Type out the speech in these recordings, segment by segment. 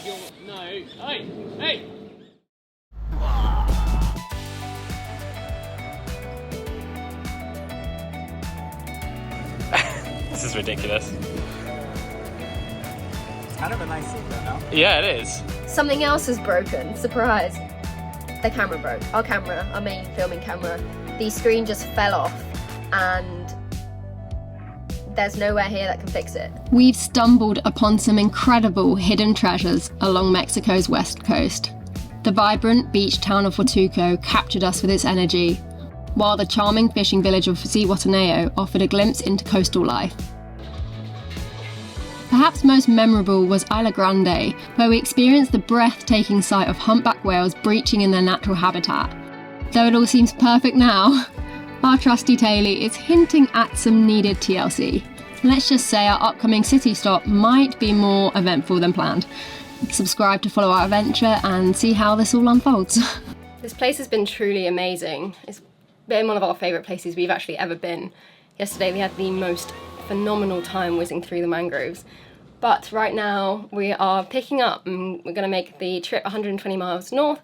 No. Hey! Hey! This is ridiculous. It's kind of a nice secret, no? Yeah, it is. Something else is broken. Surprise. The camera broke. Our camera, our main filming camera. The screen just fell off and there's nowhere here that can fix it. We've stumbled upon some incredible hidden treasures along Mexico's west coast. The vibrant beach town of Puerto captured us with its energy, while the charming fishing village of Zihuatanejo offered a glimpse into coastal life. Perhaps most memorable was Isla Grande, where we experienced the breathtaking sight of humpback whales breaching in their natural habitat. Though it all seems perfect now, our trusty Tay-Lee is hinting at some needed TLC. Let's just say our upcoming city stop might be more eventful than planned. Subscribe to follow our adventure and see how this all unfolds. This place has been truly amazing. It's been one of our favourite places we've actually ever been. Yesterday we had the most phenomenal time whizzing through the mangroves. But right now we are picking up and we're going to make the trip 120 miles north.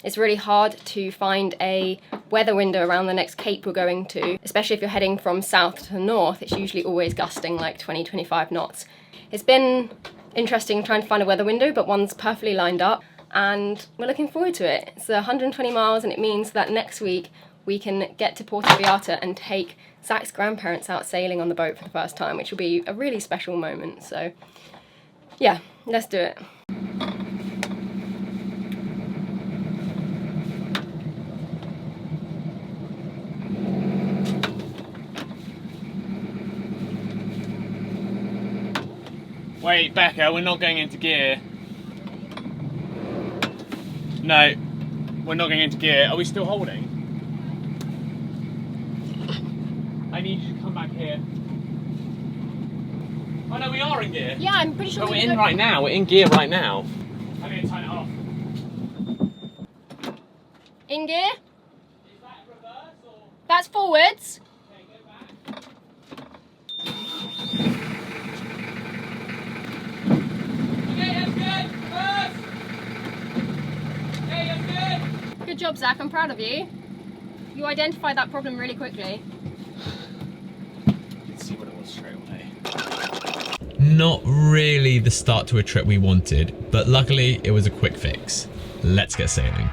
It's really hard to find a weather window around the next cape we're going to, especially if you're heading from south to north. It's usually always gusting like 20-25 knots. It's been interesting trying to find a weather window, but one's perfectly lined up and we're looking forward to it. It's 120 miles and it means that next week we can get to Puerto Vallarta and take Zach's grandparents out sailing on the boat for the first time, which will be a really special moment. So yeah, let's do it. Wait, Becca, we're not going into gear. No, we're not going into gear. Are we still holding? I need you to come back here. Oh no, we are in gear. Yeah, I'm pretty sure we're in right now. We're in gear right now. I need to turn it off. In gear? Is that reverse or? That's forwards. Okay, go back. Okay, that's good. Reverse. Okay, that's good. Good job, Zach. I'm proud of you. You identified that problem really quickly. Let's see what it was straight away. Not really the start to a trip we wanted, but luckily it was a quick fix. Let's get sailing.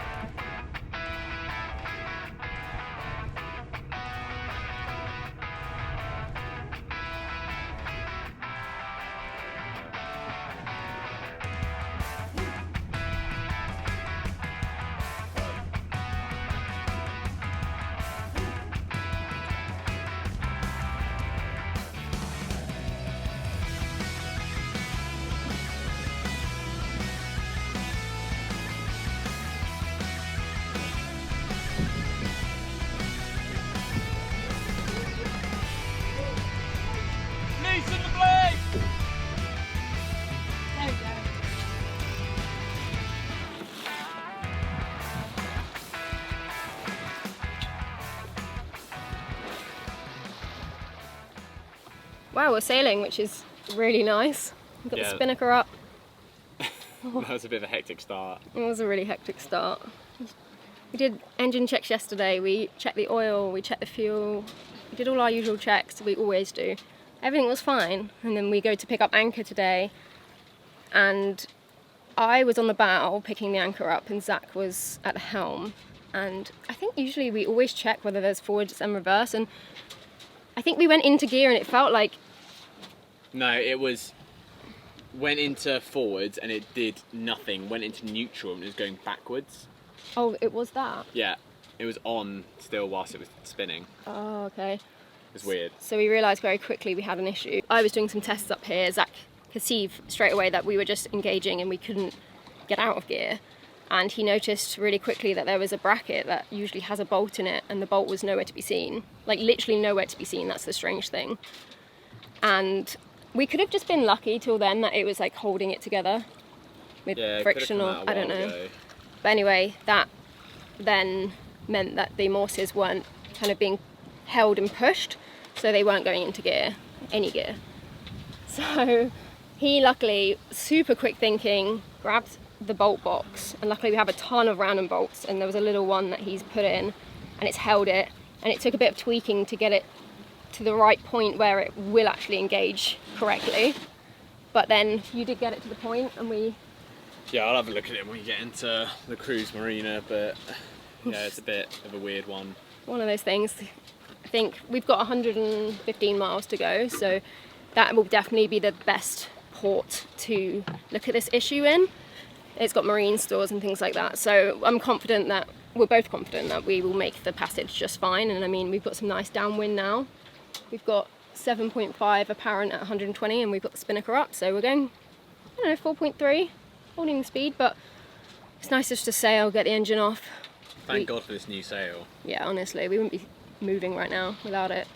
Wow, we're sailing, which is really nice. We've got the spinnaker up. That was a bit of a hectic start. It was a really hectic start. We did engine checks yesterday. We checked the oil, we checked the fuel. We did all our usual checks, we always do. Everything was fine. And then we go to pick up anchor today. And I was on the bow picking the anchor up and Zach was at the helm. And I think usually we always check whether there's forwards and reverse. And I think we went into gear and it felt like... No, it was... Went into forwards and it did nothing. Went into neutral and it was going backwards. Oh, it was that? Yeah. It was on still whilst it was spinning. Oh, okay. It was weird. So we realised very quickly we had an issue. I was doing some tests up here. Zach could see straight away that we were just engaging and we couldn't get out of gear. And he noticed really quickly that there was a bracket that usually has a bolt in it and the bolt was nowhere to be seen. Like literally nowhere to be seen, that's the strange thing. And we could have just been lucky till then that it was like holding it together with friction or I don't know. But anyway, that then meant that the morses weren't kind of being held and pushed, so they weren't going into gear, any gear. So he luckily, super quick thinking, grabbed the bolt box, and luckily we have a ton of random bolts, and there was a little one that he's put in, and it's held it, and it took a bit of tweaking to get it to the right point where it will actually engage correctly. But then you did get it to the point, and we... Yeah, I'll have a look at it when we get into the Cruz marina, but yeah, it's a bit of a weird one. One of those things. I think we've got 115 miles to go, so that will definitely be the best port to look at this issue in. It's got marine stores and things like that, so I'm confident that, we're both confident that we will make the passage just fine. And I mean, we've got some nice downwind now. We've got 7.5 apparent at 120, and we've got the spinnaker up, so we're going, I don't know, 4.3, holding the speed, but it's nice just to sail, get the engine off. Thank God for this new sail. Yeah, honestly, we wouldn't be moving right now without it.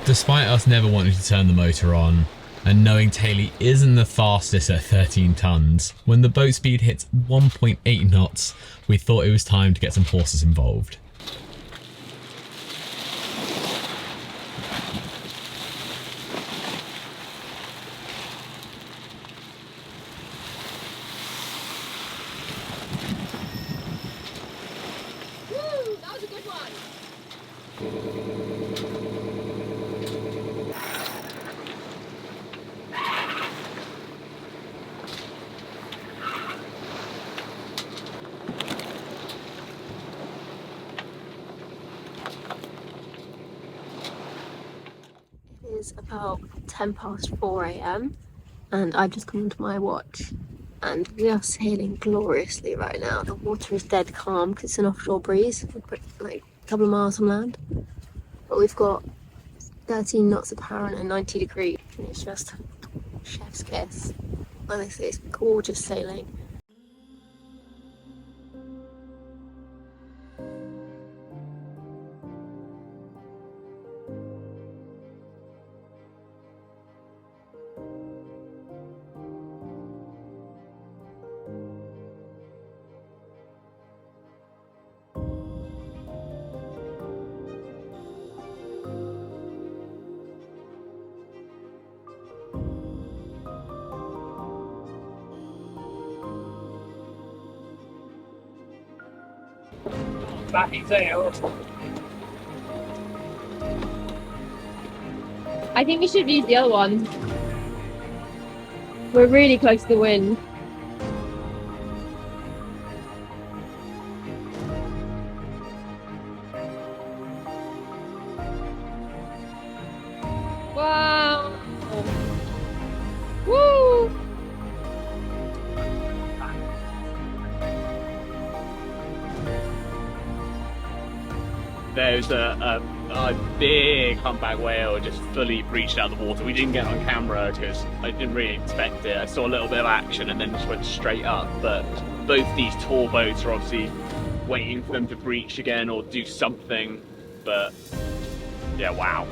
Despite us never wanting to turn the motor on, and knowing Tay-Lee isn't the fastest at 13 tons, when the boat speed hits 1.8 knots, we thought it was time to get some horses involved. Woo! That was a good one! It's about 10 past 4 a.m. and I've just come onto my watch, and we are sailing gloriously right now. The water is dead calm because it's an offshore breeze. We're like a couple of miles from land, but we've got 13 knots apparent and 90 degrees, and it's just chef's kiss. Honestly, it's gorgeous sailing. Backy sail. I think we should use the other one. We're really close to the wind. Wow! Woo! There's a big humpback whale just fully breached out of the water. We didn't get on camera because I didn't really expect it. I saw a little bit of action and then just went straight up. But both these tour boats are obviously waiting for them to breach again or do something. But yeah, wow.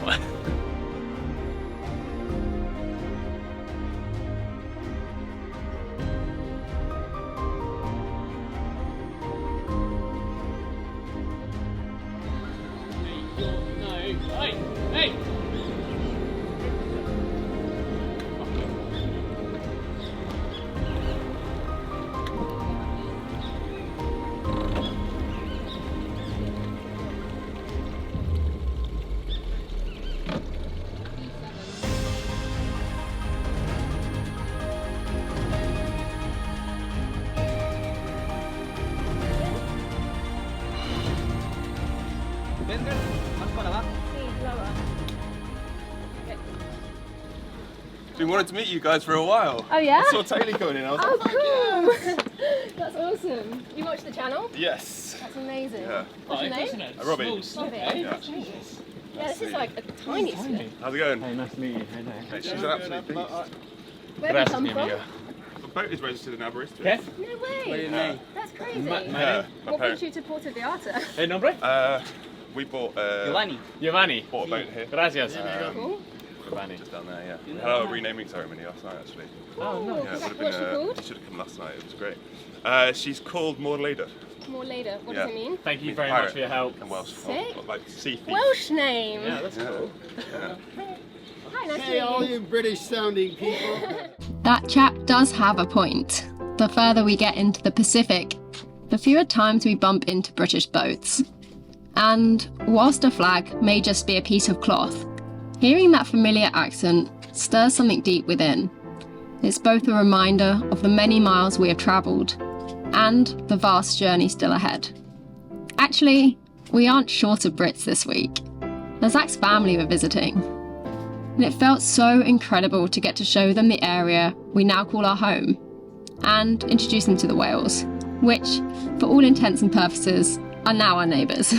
Been wanting to meet you guys for a while. Oh yeah? I saw Tay-Lee going in. I was Oh like, fuck cool! That's awesome. You watch the channel? yes. That's amazing. Yeah. What's your name? Robbie. Robbie. Yeah. Yeah, this is like a tiny slip. How's it going? Hey, nice to meet you. Hey, she's an absolute beast. Where have you come from? The boat is registered in Aberystwyth. Okay. No way. That's crazy. Yeah, my What brings parents. you to Puerto Vallarta? Hey, nombre? We bought Giovanni. bought a boat here. Gracias. Cool. Giovanni. Just down there, yeah. We had our renaming ceremony last night, actually. Oh, nice. Yeah, it would have What's she been. called? She should have come last night. It was great. She's called More Later. More later. What Yeah. does it mean? Thank you Means very pirate much for your help. in Welsh. Sick. Like sea thief. Welsh name. Yeah, that's cool. Yeah. Hi, nice Hey, all to meet you. you British sounding people. That chap does have a point. The further we get into the Pacific, the fewer times we bump into British boats. And whilst a flag may just be a piece of cloth, hearing that familiar accent stirs something deep within. It's both a reminder of the many miles we have travelled and the vast journey still ahead. Actually, we aren't short of Brits this week. Zach's family were visiting, and it felt so incredible to get to show them the area we now call our home and introduce them to the whales, which, for all intents and purposes, are now our neighbours.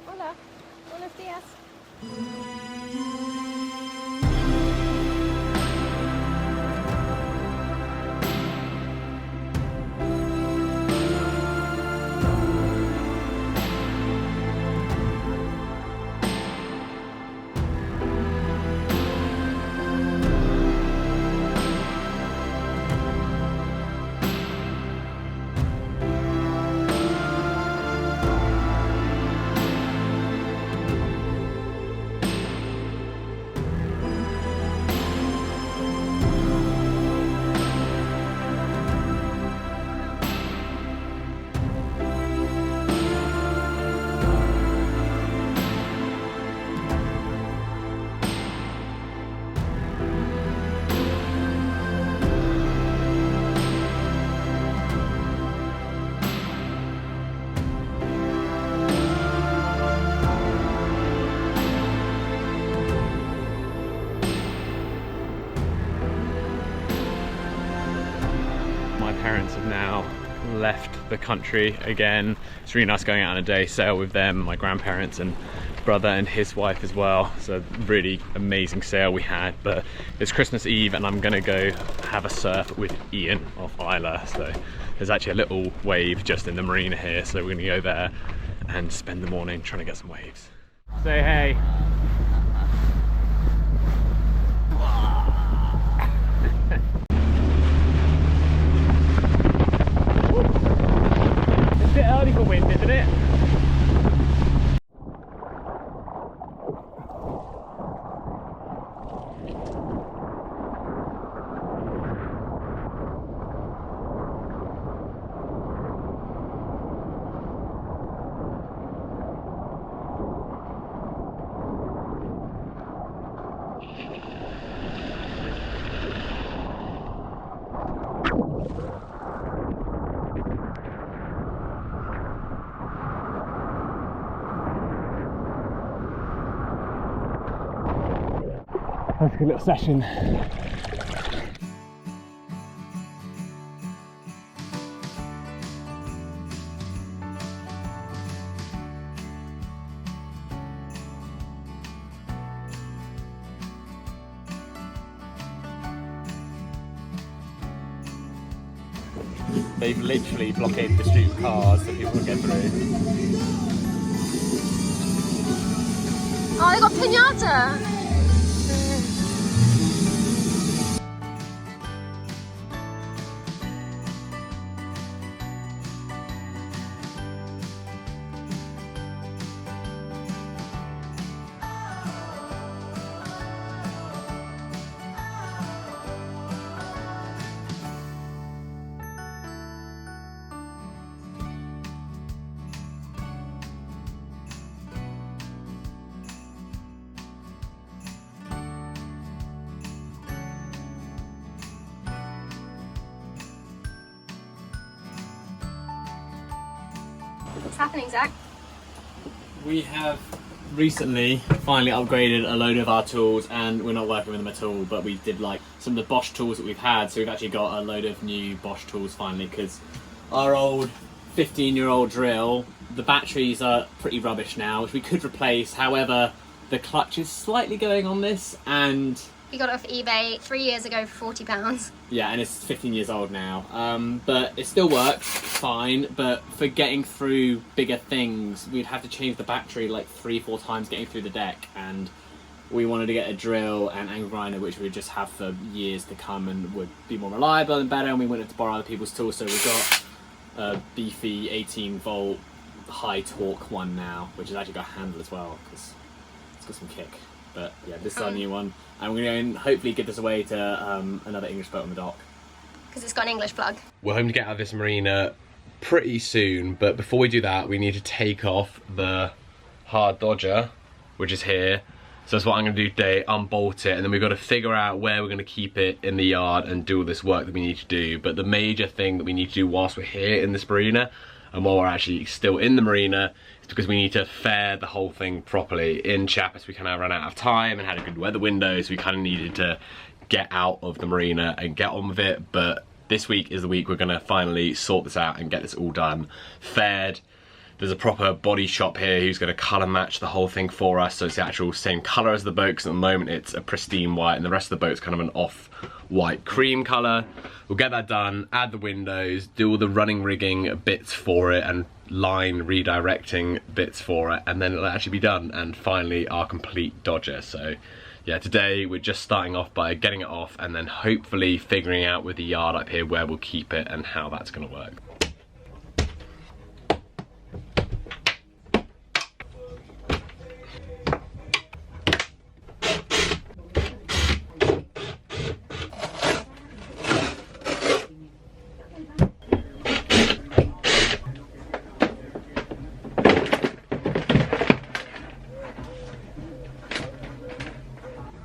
Hola, buenos días. My parents have now left the country again. It's really nice going out on a day sail with them, my grandparents and brother and his wife as well. So really amazing sail we had, but it's Christmas Eve and I'm gonna go have a surf with Ian off Isla. So there's actually a little wave just in the marina here, so we're gonna go there and spend the morning trying to get some waves. Say hey. It's a bit early for wind, isn't it? That's a good little session. They've literally blockaded the street with cars so people can get through. Oh, they got piñata! What's happening, Zach? We have recently finally upgraded a load of our tools, and we're not working with them at all, but we did like some of the Bosch tools that we've had, so we've actually got a load of new Bosch tools finally, because our old 15-year-old drill, the batteries are pretty rubbish now, which we could replace. However, the clutch is slightly going on this, and We got it off eBay 3 years ago for £40. yeah, and it's 15 years old now. But it still works fine, but for getting through bigger things, we'd have to change the battery like 3-4 times getting through the deck, and we wanted to get a drill and angle grinder which we would just have for years to come and would be more reliable and better, and we wanted to borrow other people's tools, so we've got a beefy 18-volt high torque one now, which has actually got a handle as well, because it's got some kick. But yeah, this is our new one, and we're going to hopefully give this away to another English boat on the dock. Because it's got an English plug. We're hoping to get out of this marina pretty soon, but before we do that, we need to take off the hard dodger, which is here. So that's what I'm going to do today, unbolt it, and then we've got to figure out where we're going to keep it in the yard and do all this work that we need to do. But the major thing that we need to do whilst we're here in this marina, and while we're actually still in the marina, is because we need to fare the whole thing properly. In Chiapas we kind of ran out of time and had a good weather window, so we kind of needed to get out of the marina and get on with it. But this week is the week we're going to finally sort this out and get this all done. Fared. There's a proper body shop here who's going to colour match the whole thing for us, so it's the actual same colour as the boat, because at the moment it's a pristine white and the rest of the boat's kind of an off-white cream colour. We'll get that done, add the windows, do all the running rigging bits for it and line redirecting bits for it, and then it'll actually be done, and finally our complete dodger. So yeah, today we're just starting off by getting it off and then hopefully figuring out with the yard up here where we'll keep it and how that's going to work.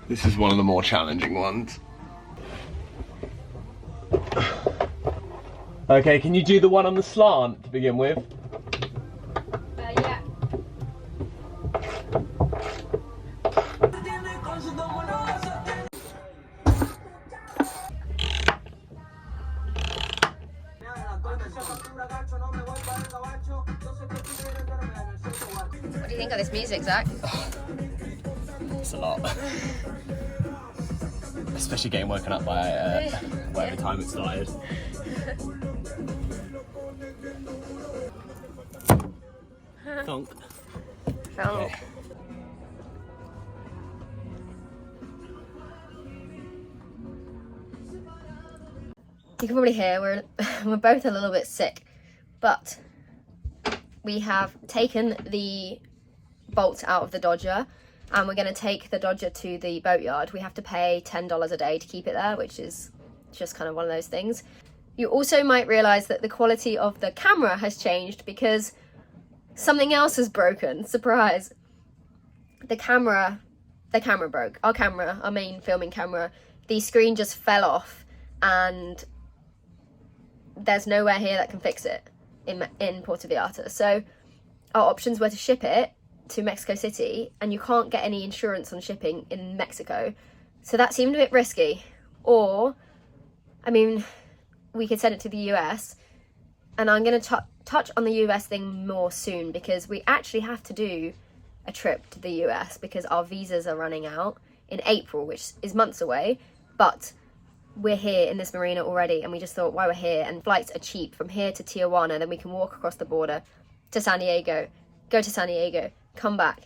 This is one of the more challenging ones. Okay, can you do the one on the slant to begin with? Yeah. What do you think of this music, Zach? It's a lot. Especially getting woken up by whatever time it started. Thunk. Oh. You can probably hear we're both a little bit sick, but we have taken the bolt out of the Dodger, and we're going to take the Dodger to the boatyard. We have to pay $10 a day to keep it there, which is just kind of one of those things. You also might realise that the quality of the camera has changed because something else has broken. Surprise! The camera broke. Our main filming camera, the screen just fell off, and there's nowhere here that can fix it in Puerto Vallarta. So our options were to ship it to Mexico City, and you can't get any insurance on shipping in Mexico, so that seemed a bit risky. Or, I mean, we could send it to the US, and I'm going to touch on the US thing more soon, because we actually have to do a trip to the US because our visas are running out in April, which is months away, but we're here in this marina already, and we just thought, why we're here, and flights are cheap from here to Tijuana, then we can walk across the border to San Diego, go to San Diego, come back,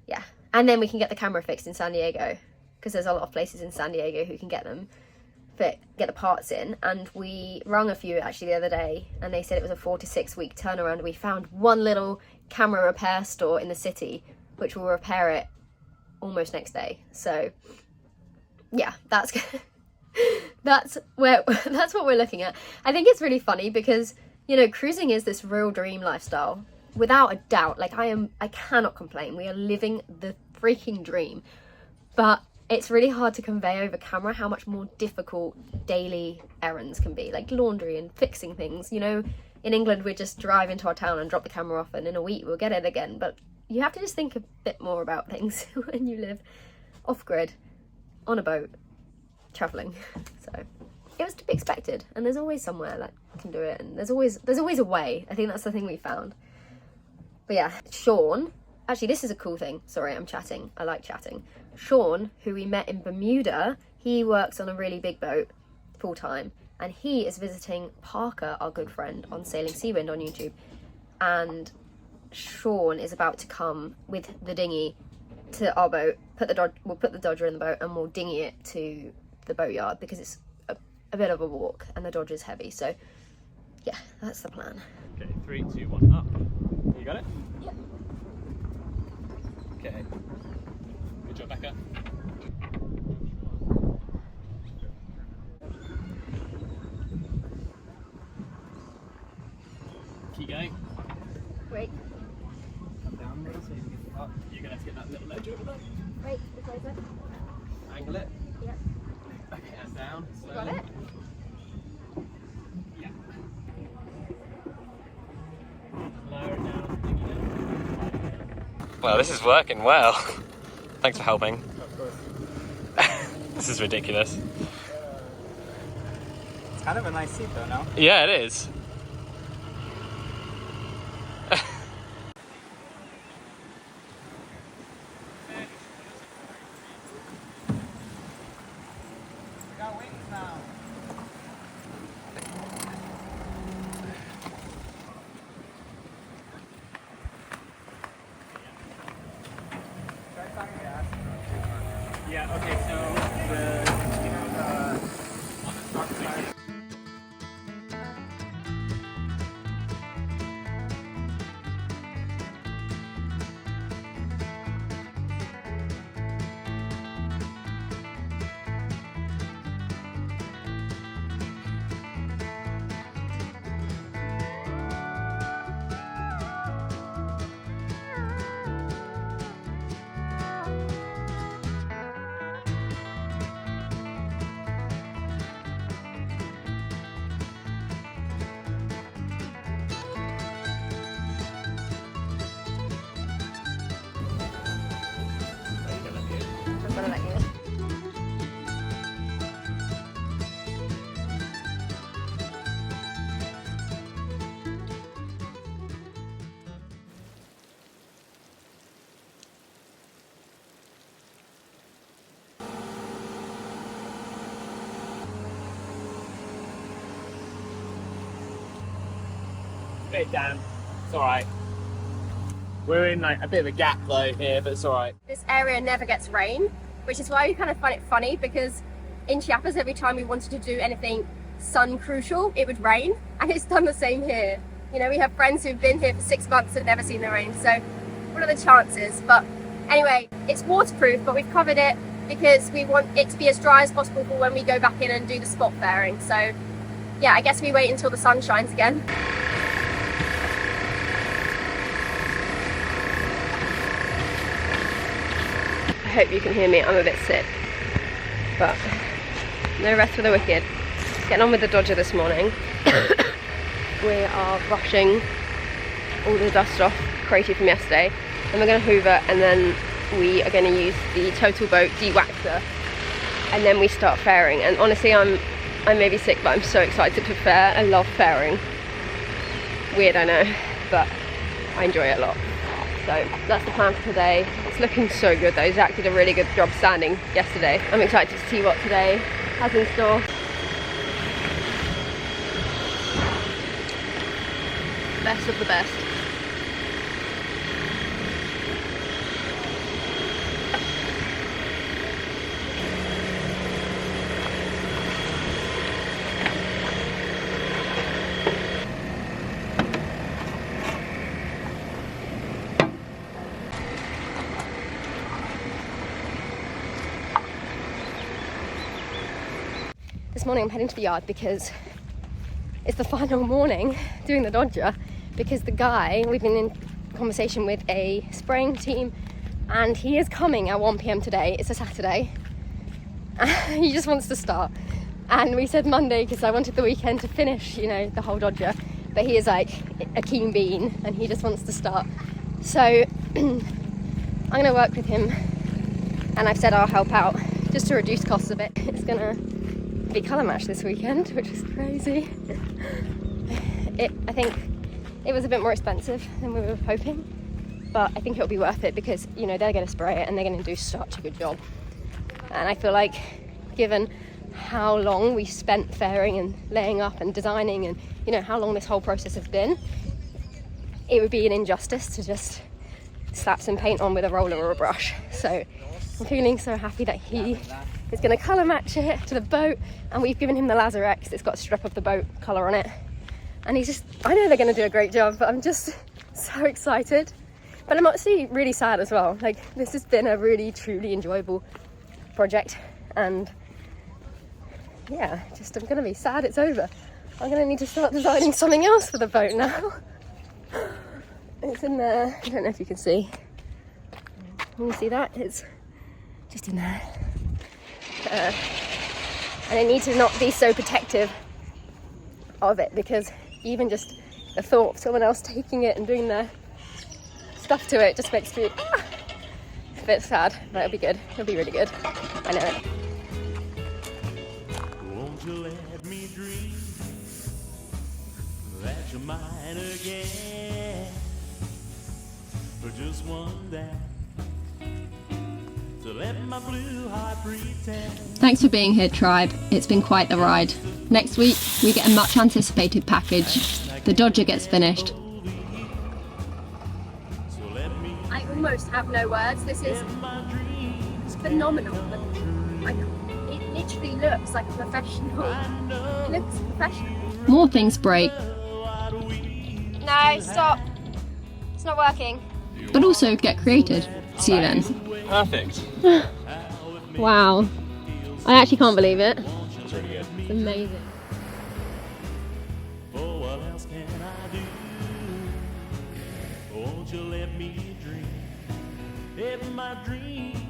yeah, and then we can get the camera fixed in San Diego, because there's a lot of places in San Diego who can get the parts in. And we rung a few actually the other day, and they said it was a 4 to 6 week turnaround. We found one little camera repair store in the city which will repair it almost next day. So yeah, that's that's what we're looking at. I think it's really funny because, you know, cruising is this real dream lifestyle. Without a doubt, like I cannot complain. We are living the freaking dream. But it's really hard to convey over camera how much more difficult daily errands can be, like laundry and fixing things. You know, in England we'd just drive into our town and drop the camera off, and in a week we'll get it again. But you have to just think a bit more about things when you live off-grid, on a boat, travelling. So it was to be expected, and there's always somewhere that can do it, and there's always a way. I think that's the thing we found. But yeah, Sean, actually this is a cool thing. Sorry, I'm chatting. I like chatting. Sean, who we met in Bermuda, he works on a really big boat full-time, and he is visiting Parker, our good friend, on Sailing Seawind on YouTube. And Sean is about to come with the dinghy to our boat, we'll put the Dodger in the boat and we'll dinghy it to the boatyard, because it's a bit of a walk and the Dodger's heavy. So yeah, that's the plan. Okay, 3, 2, 1, up. You got it? Yep. Okay. Good job, Becca. Keep going. Wait, You're gonna have to get that little ledge over there. wait, it's over. Angle it. Yep. Okay, and down. You got it? Yeah. Lower it down. Well, this is working well. Thanks for helping. Of course. This is ridiculous. It's kind of a nice seat though, no? Yeah, it is. We got wings now. Try talking gas. Yeah, okay, so On the top side. I'm gonna let you in. bit down. It's alright. We're in like a bit of a gap though here, but it's alright. This area never gets rain, which is why we kind of find it funny, because in Chiapas every time we wanted to do anything sun crucial, it would rain, and it's done the same here. You know, we have friends who've been here for 6 months and never seen the rain, so what are the chances? But anyway, it's waterproof, but we've covered it because we want it to be as dry as possible for when we go back in and do the spot fairing. So yeah, I guess we wait until the sun shines again. I hope you can hear me, I'm a bit sick, but no rest for the wicked. Getting on with the Dodger this morning. We are brushing all the dust off crazy from yesterday, then we're going to hoover, and then we are going to use the Total Boat de-waxer, and then we start fairing. And honestly, I may be sick, but I'm so excited to fair. I love fairing. Weird, I know, but I enjoy it a lot. So that's the plan for today. It's looking so good though. Zach did a really good job standing yesterday. I'm excited to see what today has in store. Best of the best. This morning I'm heading to the yard because it's the final morning doing the Dodger, because the guy, we've been in conversation with a spraying team, and he is coming at 1 PM today. It's a Saturday. He just wants to start, and we said Monday because I wanted the weekend to finish, you know, the whole Dodger. but he is like a keen bean and he just wants to start. So I'm gonna work with him, and I've said I'll help out just to reduce costs a bit. It's gonna be colour match this weekend, which is crazy. I think it was a bit more expensive than we were hoping, but I think it'll be worth it because, you know, they're going to spray it and they're going to do such a good job. And I feel like, given how long we spent fairing and laying up and designing, and, you know, how long this whole process has been, it would be an injustice to just slap some paint on with a roller or a brush. So I'm feeling so happy that he is going to colour match it to the boat, and we've given him the Lazarex. It's got a strip of the boat colour on it, and he's just, I know they're going to do a great job, but I'm just so excited. But I'm actually really sad as well. Like, this has been a really truly enjoyable project, and yeah, just I'm going to be sad it's over. I'm going to need to start designing something else for the boat now. It's in there. I don't know if you can see. Can you see that? It's just in there. And I need to not be so protective of it, because even just the thought of someone else taking it and doing their stuff to it just makes me it's a bit sad, but it'll be good. It'll be really good. I know it. Won't you let me dream that you're mine again for just one day, to let my blue heart pretend. Thanks for being here, Tribe. It's been quite the ride. Next week, we get a much anticipated package. The Dodger gets finished. I almost have no words. This is phenomenal. It literally looks like a professional. It looks professional. More things break. No, stop. It's not working. But also get created. See you then. Perfect. Wow. I actually can't believe it. That's really good. It's amazing. Oh, what else can I do? Won't you let me dream? If my dream